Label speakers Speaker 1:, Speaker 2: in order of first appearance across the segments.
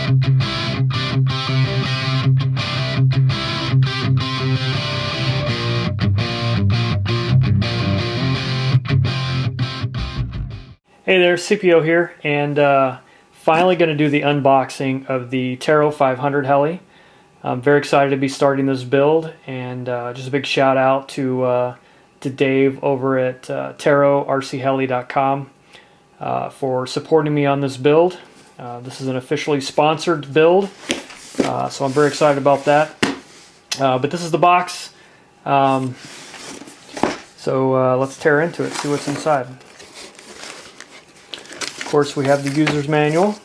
Speaker 1: Hey there, CPO here, and finally going to do the unboxing of the Taro 500 heli. I'm very excited to be starting this build, and just a big shout out to Dave over at tarorcheli.com for supporting me on this build. This is an officially sponsored build, so I'm very excited about that. But this is the box, so let's tear into it, see what's inside. Of course, we have the user's manual,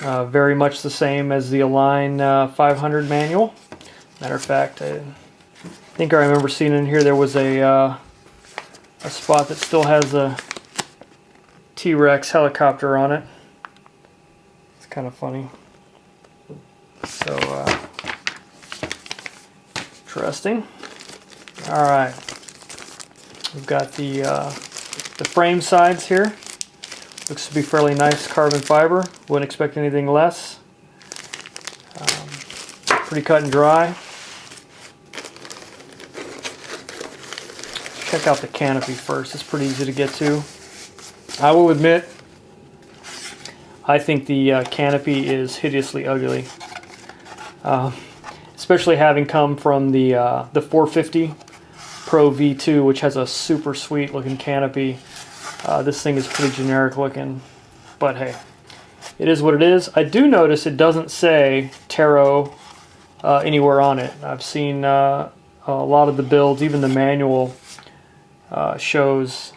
Speaker 1: very much the same as the Align 500 manual. Matter of fact, I think I remember seeing in here there was a spot that still has a T-Rex helicopter on it. It's kind of funny. So, interesting. All right, we've got the frame sides here. Looks to be fairly nice carbon fiber. Wouldn't expect anything less. Pretty cut and dry. Check out the canopy first. It's pretty easy to get to. I will admit, I think the canopy is hideously ugly. Especially having come from the 450 Pro V2, which has a super sweet looking canopy. This thing is pretty generic looking, but hey, it is what it is. I do notice it doesn't say Taro anywhere on it. I've seen a lot of the builds, even the manual shows,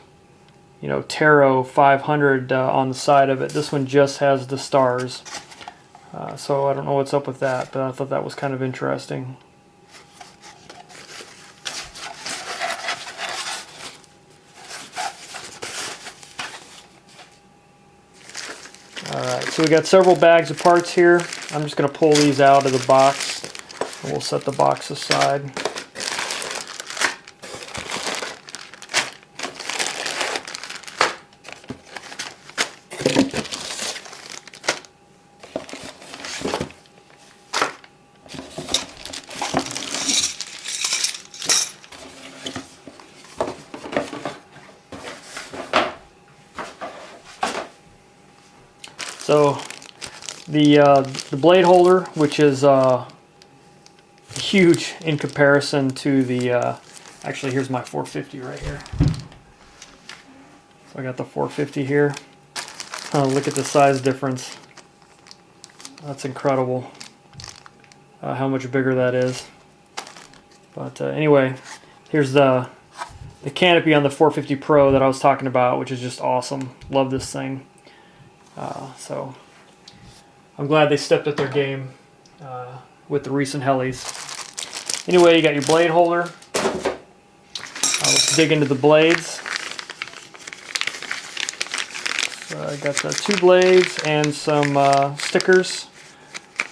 Speaker 1: you know, Taro 500 on the side of it. This one just has the stars, so I don't know what's up with that, but I thought that was kind of interesting. Alright, so we got several bags of parts here. I'm just going to pull these out of the box, and we'll set the box aside. So the Bladeholder, which is huge in comparison to the, actually here's my 450 right here. So I got the 450 here. Look at the size difference. That's incredible how much bigger that is. But anyway, here's the canopy on the 450 Pro that I was talking about, which is just awesome. Love this thing. So I'm glad they stepped up their game with the recent helis. Anyway, you got your blade holder. Let's dig into the blades. So I got the 2 blades and some stickers.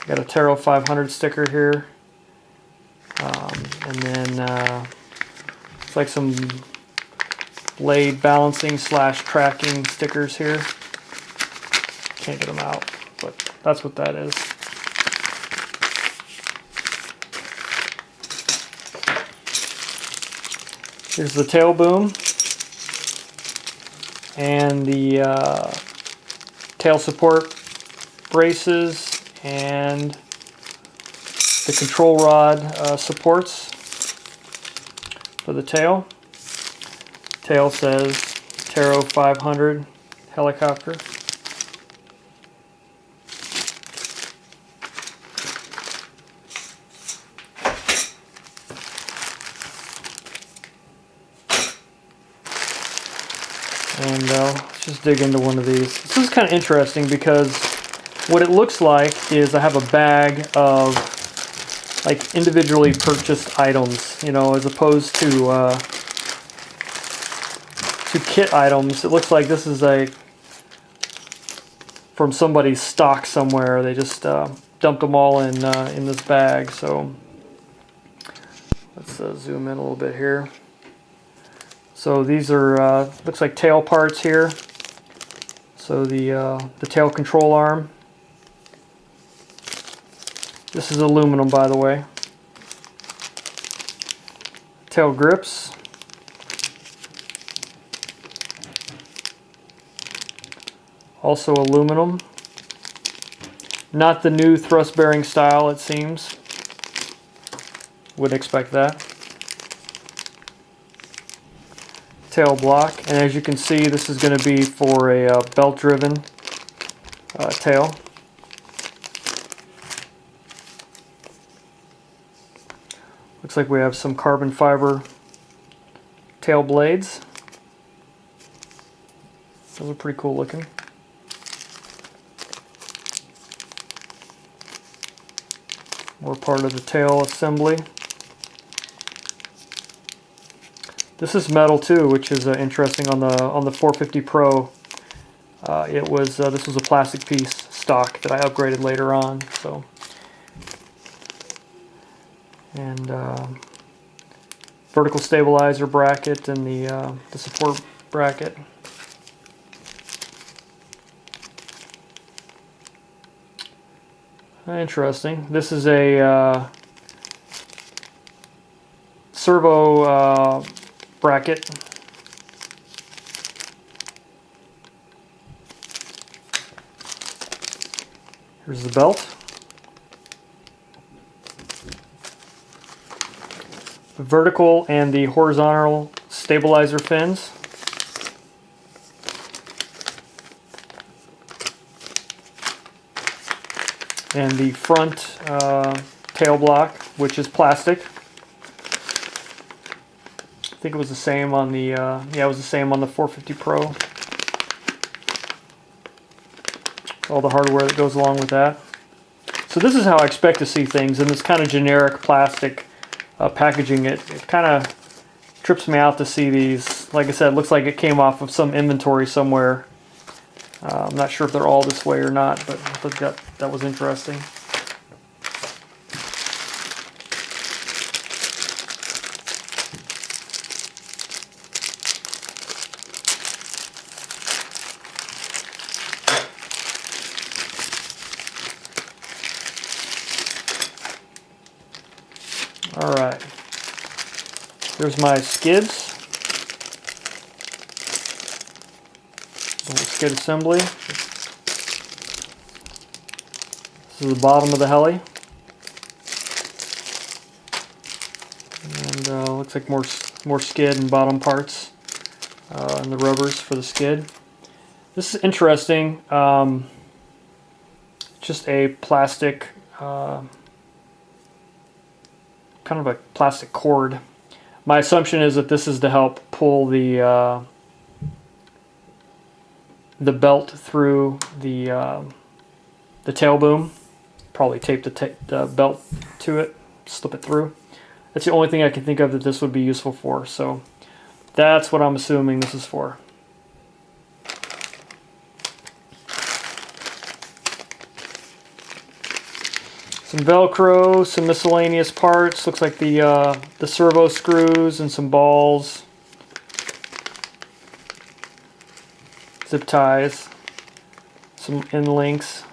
Speaker 1: Got a Taro 500 sticker here, and then it's like some blade balancing / tracking stickers here. Can't get them out, but that's what that is. Here's the tail boom and the tail support braces and the control rod supports for the tail. Tail says Taro 500 helicopter. And let's just dig into one of these. This is kind of interesting because what it looks like is I have a bag of like individually purchased items, you know, as opposed to kit items. It looks like this is from somebody's stock somewhere. They just dumped them all in this bag. So let's zoom in a little bit here. So these are looks like tail parts here. So the tail control arm, This is aluminum, by the way. Tail grips. Also aluminum. Not the new thrust bearing style, it seems. Would expect that. Tail block, and as you can see, this is going to be for a belt driven tail. Looks like we have some carbon fiber tail blades. Those are pretty cool looking. More part of the tail assembly. This is metal too, which is interesting on the 450 Pro. This was a plastic piece stock that I upgraded later on. So, and vertical stabilizer bracket and the support bracket. Interesting. This is a servo bracket. Here's the belt. The vertical and the horizontal stabilizer fins. And the front tail block, which is plastic. I think it was the same on the it was the same on the 450 Pro. All the hardware that goes along with that. So this is how I expect to see things in this kind of generic plastic packaging. It kind of trips me out to see these. Like I said, it looks like it came off of some inventory somewhere. I'm not sure if they're all this way or not, but I thought that was interesting. All right, here's my skids. Skid assembly. This is the bottom of the heli, and looks like more skid and bottom parts, and the rubbers for the skid. This is interesting. Just a plastic, kind of a plastic cord. My assumption is that this is to help pull the belt through the tail boom. Probably tape the belt to it, slip it through. That's the only thing I can think of that this would be useful for. So that's what I'm assuming this is for. Some Velcro, some miscellaneous parts. Looks like the servo screws and some balls. Zip ties, some end links.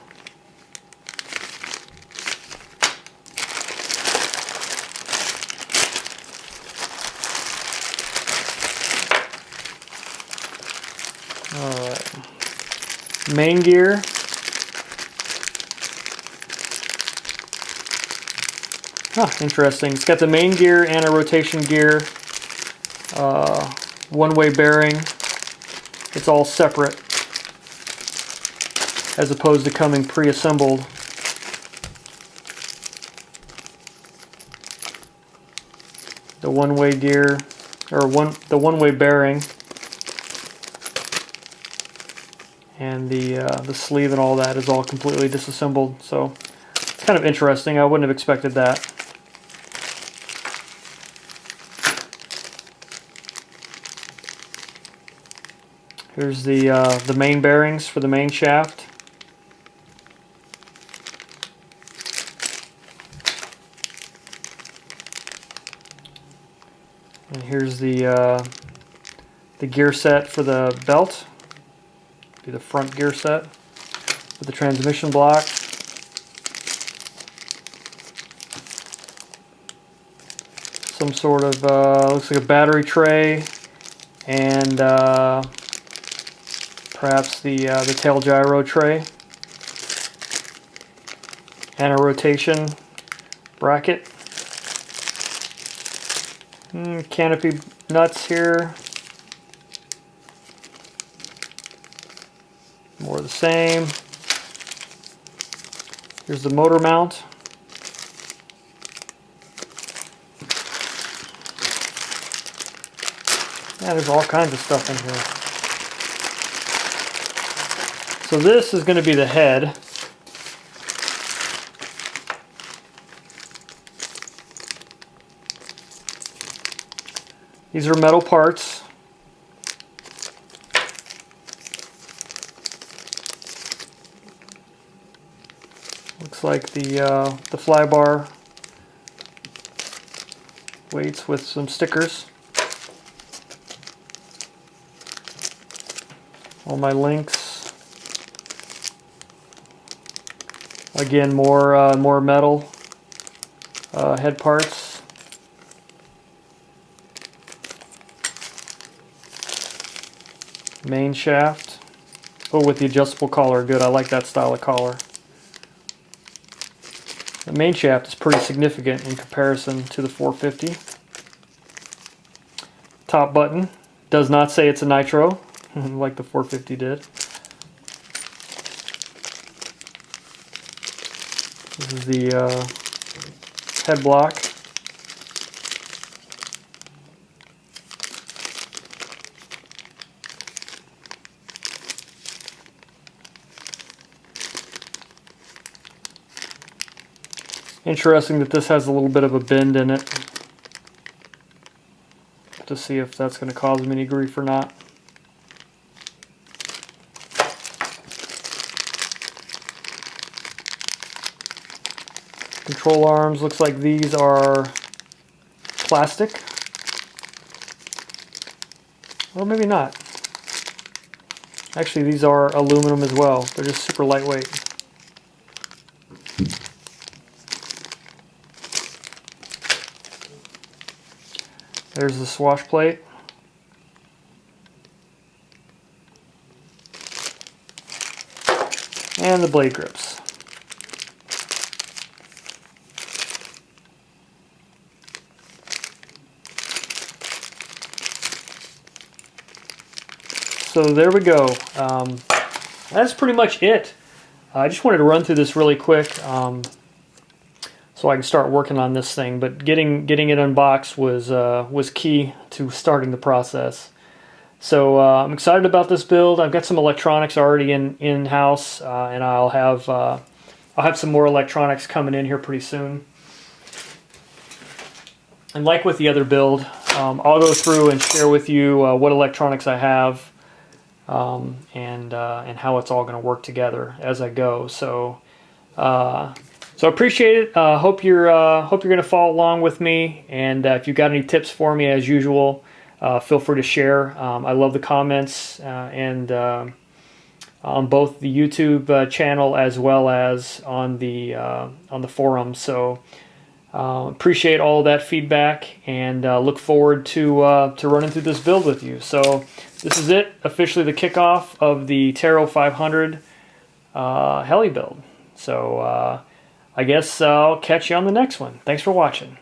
Speaker 1: All right, main gear. Interesting. It's got the main gear and a rotation gear, one-way bearing. It's all separate, as opposed to coming pre-assembled. The one-way gear, or the one-way bearing, and the sleeve and all that is all completely disassembled. So it's kind of interesting. I wouldn't have expected that. Here's the main bearings for the main shaft. And here's the gear set for the belt. Be the front gear set with the transmission block. some sort of, looks like a battery tray, and perhaps the tail gyro tray, and a rotation bracket. Canopy nuts here. More of the same. Here's the motor mount. Yeah, there's all kinds of stuff in here. So this is going to be the head. These are metal parts. Looks like the fly bar weights with some stickers. All my links. Again, more metal head parts. Main shaft. Oh, with the adjustable collar. Good, I like that style of collar. The main shaft is pretty significant in comparison to the 450. Top button does not say it's a nitro, like the 450 did. This is the head block. Interesting that this has a little bit of a bend in it, to see if that's going to cause me any grief or not. Control arms, looks like these are plastic. Or maybe not. Actually, these are aluminum as well. They're just super lightweight. There's the swash plate. And the blade grips. So there we go. That's pretty much it. I just wanted to run through this really quick so I can start working on this thing. But getting it unboxed was key to starting the process. So I'm excited about this build. I've got some electronics already in-house, and I'll have some more electronics coming in here pretty soon. And like with the other build, I'll go through and share with you what electronics I have, and how it's all going to work together as I go. So I appreciate it. Hope you're going to follow along with me. And if you've got any tips for me, as usual, feel free to share. I love the comments and on both the YouTube channel as well as on the forum. So appreciate all of that feedback, and look forward to running through this build with you. So this is it, officially the kickoff of the Taro 500 heli build. So I guess I'll catch you on the next one. Thanks for watching.